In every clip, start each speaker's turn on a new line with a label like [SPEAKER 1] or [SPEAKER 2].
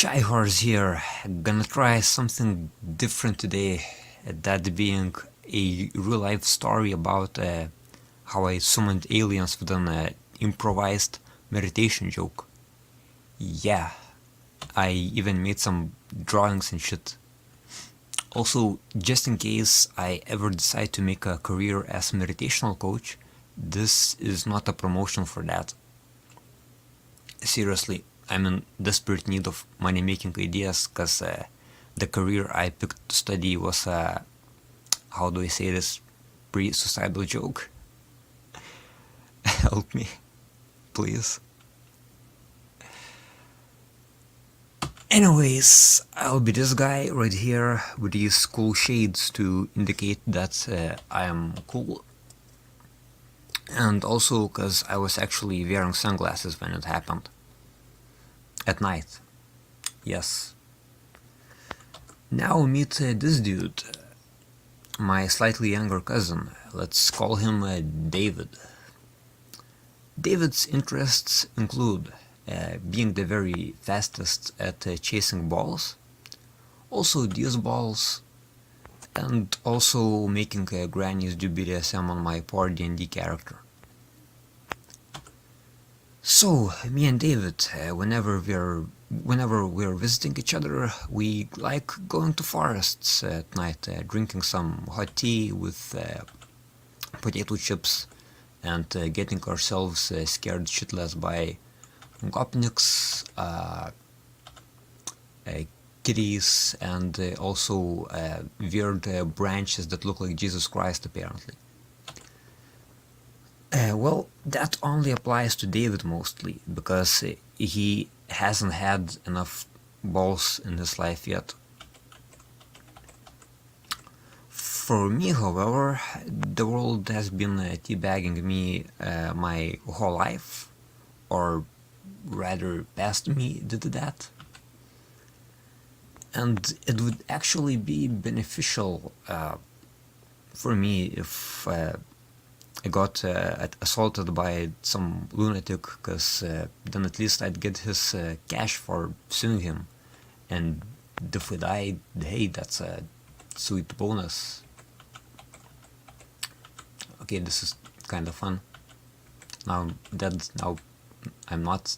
[SPEAKER 1] Shy Horse here, gonna try something different today, that being a real-life story about how I summoned aliens with an improvised meditation joke. Yeah, I even made some drawings and shit. Also, just in case I ever decide to make a career as a meditational coach, this is not a promotion for that. Seriously, I'm in desperate need of money-making ideas because the career I picked to study was how do I say this, pre-suicidal joke. Help me, please. Anyways, I'll be this guy right here with these cool shades to indicate that I am cool. And also because I was actually wearing sunglasses when it happened. At night. Yes. Now meet this dude. My slightly younger cousin. Let's call him David. David's interests include being the very fastest at chasing balls, also these balls, and also making grannies do BDSM on my poor D&D character. So, me and David, whenever we're visiting each other, we like going to forests at night, drinking some hot tea with potato chips, and getting ourselves scared shitless by gopniks, kitties, and also weird branches that look like Jesus Christ, apparently. Well, that only applies to David mostly, because he hasn't had enough balls in his life yet. For me, however, the world has been teabagging me my whole life, or rather past me did that. And it would actually be beneficial for me if I got assaulted by some lunatic, because then at least I'd get his cash for suing him. And if we died, hey, that's a sweet bonus. Okay, this is kind of fun. Now I'm dead. Now I'm not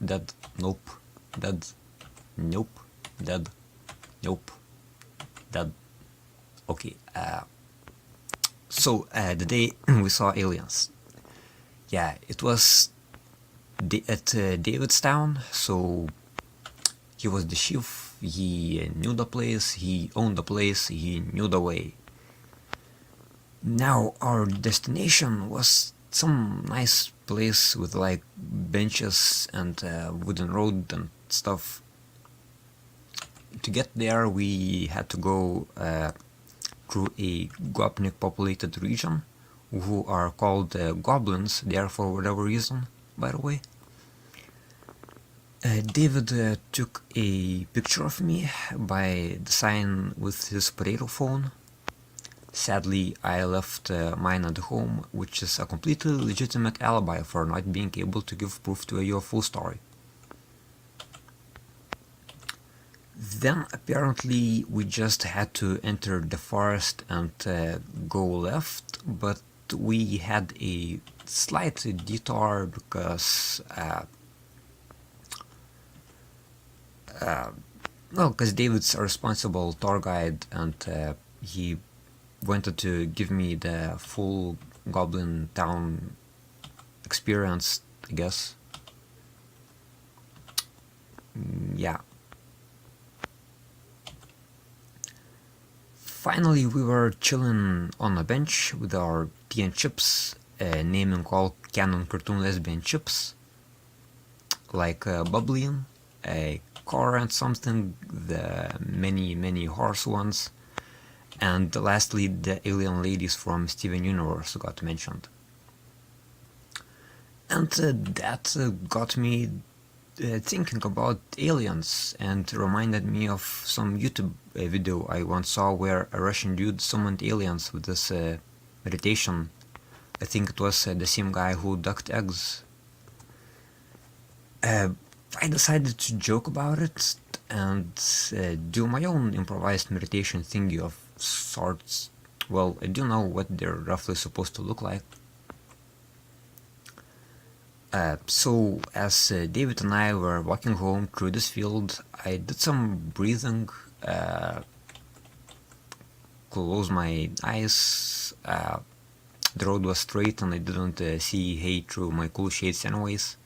[SPEAKER 1] dead. Nope. Dead. Nope. Dead. Nope. Dead. Okay. So the day we saw aliens. Yeah, it was at Davidstown. So he was the chief. He knew the place. He owned the place. He knew the way. Now our destination was some nice place with like benches and wooden road and stuff. To get there we had to go through a Gopnik populated region, who are called goblins there for whatever reason, by the way. David took a picture of me by the sign with his potato phone. Sadly, I left mine at home, which is a completely legitimate alibi for not being able to give proof to a UFO story. Then apparently we just had to enter the forest and go left, but we had a slight detour because because David's a responsible tour guide, and he wanted to give me the full Goblin Town experience, I guess. Yeah. Finally, we were chilling on a bench with our tea and chips, naming all canon cartoon lesbian chips, like Bubblein, Cora and something, the many horse ones, and lastly the alien ladies from Steven Universe got mentioned. And that got me thinking about aliens, and reminded me of some YouTube video I once saw where a Russian dude summoned aliens with this meditation. I think it was the same guy who ducked eggs. I decided to joke about it, and do my own improvised meditation thingy of sorts. Well, I do know what they're roughly supposed to look like. So, as David and I were walking home through this field, I did some breathing, closed my eyes. The road was straight and I didn't see hay through my cool shades anyways.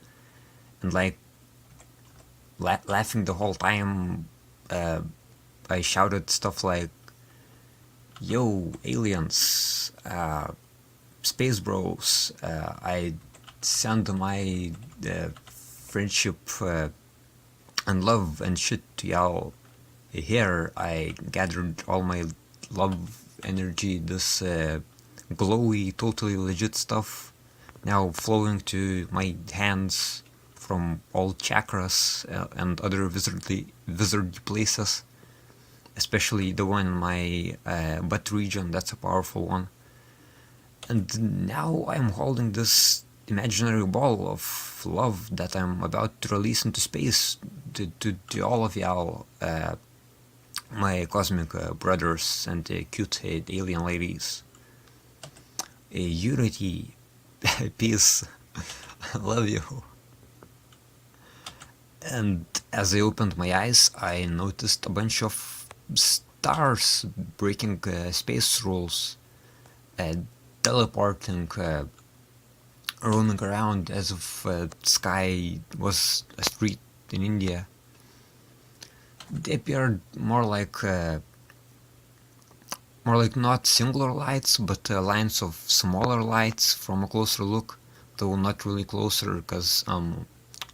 [SPEAKER 1] And like laughing the whole time, I shouted stuff like, "Yo, aliens, space bros!" I send my friendship and love and shit to y'all. Here, I gathered all my love energy, this glowy, totally legit stuff, now flowing to my hands from all chakras and other wizardy places, especially the one in my butt region. That's a powerful one. And now I'm holding this imaginary ball of love that I'm about to release into space to all of y'all, my cosmic brothers and cute alien ladies. Unity, peace, I love you. And as I opened my eyes, I noticed a bunch of stars breaking space rules, uh, teleporting, roaming around as if the sky was a street in India. They appeared more like not singular lights, but lines of smaller lights from a closer look, though not really closer, because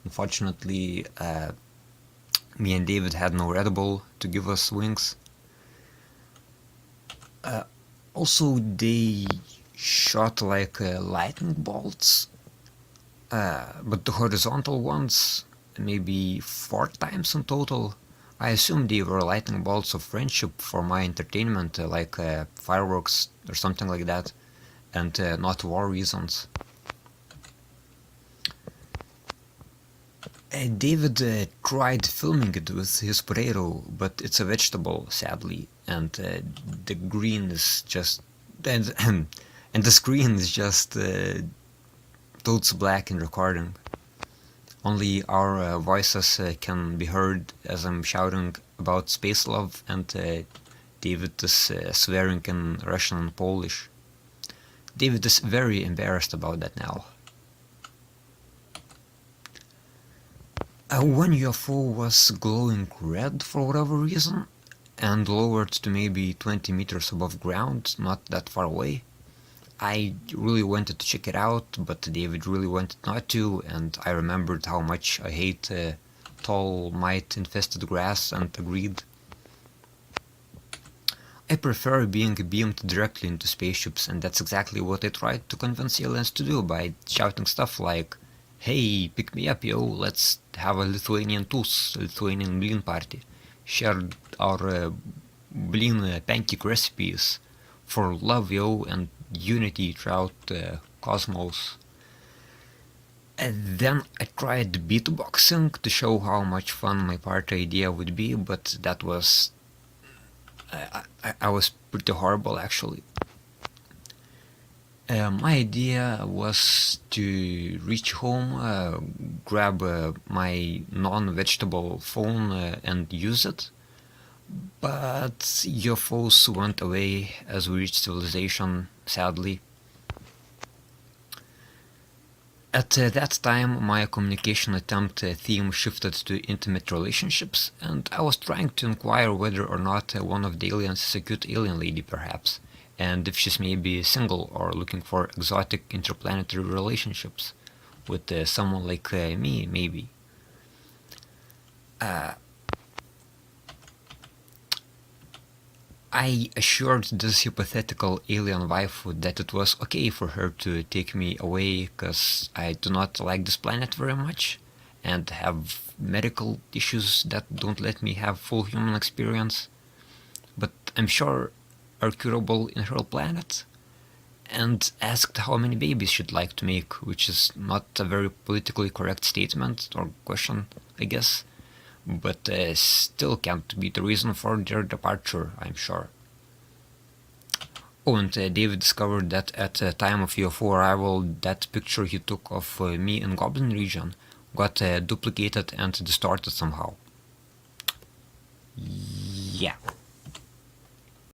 [SPEAKER 1] unfortunately me and David had no Red Bull to give us wings. Also, they shot like lightning bolts, but the horizontal ones, maybe 4 times in total. I assume they were lightning bolts of friendship for my entertainment, like fireworks or something like that, and not war reasons. David tried filming it with his potato, but it's a vegetable, sadly, and the green is just and and the screen is just totes black in recording. Only our voices can be heard as I'm shouting about space love, and David is swearing in Russian and Polish. David is very embarrassed about that now. One UFO was glowing red for whatever reason, and lowered to maybe 20 meters above ground, not that far away. I really wanted to check it out, but David really wanted not to, and I remembered how much I hate tall, mite-infested grass and agreed. I prefer being beamed directly into spaceships, and that's exactly what I tried to convince aliens to do by shouting stuff like, "Hey, pick me up, yo, let's have a Lithuanian TUS, Lithuanian blin party. Share our blin pancake recipes for love, yo, and unity throughout the cosmos." And then I tried beatboxing to show how much fun my party idea would be, but that was... I was pretty horrible, actually. My idea was to reach home, grab my non-vegetable phone and use it, but UFOs went away as we reached civilization, sadly. At that time, my communication attempt theme shifted to intimate relationships, and I was trying to inquire whether or not one of the aliens is a cute alien lady, perhaps, and if she's maybe single or looking for exotic interplanetary relationships with someone like me, maybe. I assured this hypothetical alien waifu that it was okay for her to take me away because I do not like this planet very much and have medical issues that don't let me have full human experience, but I'm sure are curable in her planet, and asked how many babies she'd like to make, which is not a very politically correct statement or question, I guess, but still can't be the reason for their departure, I'm sure. Oh, and David discovered that at the time of UFO arrival, that picture he took of me in Goblin region got duplicated and distorted somehow. Yeah.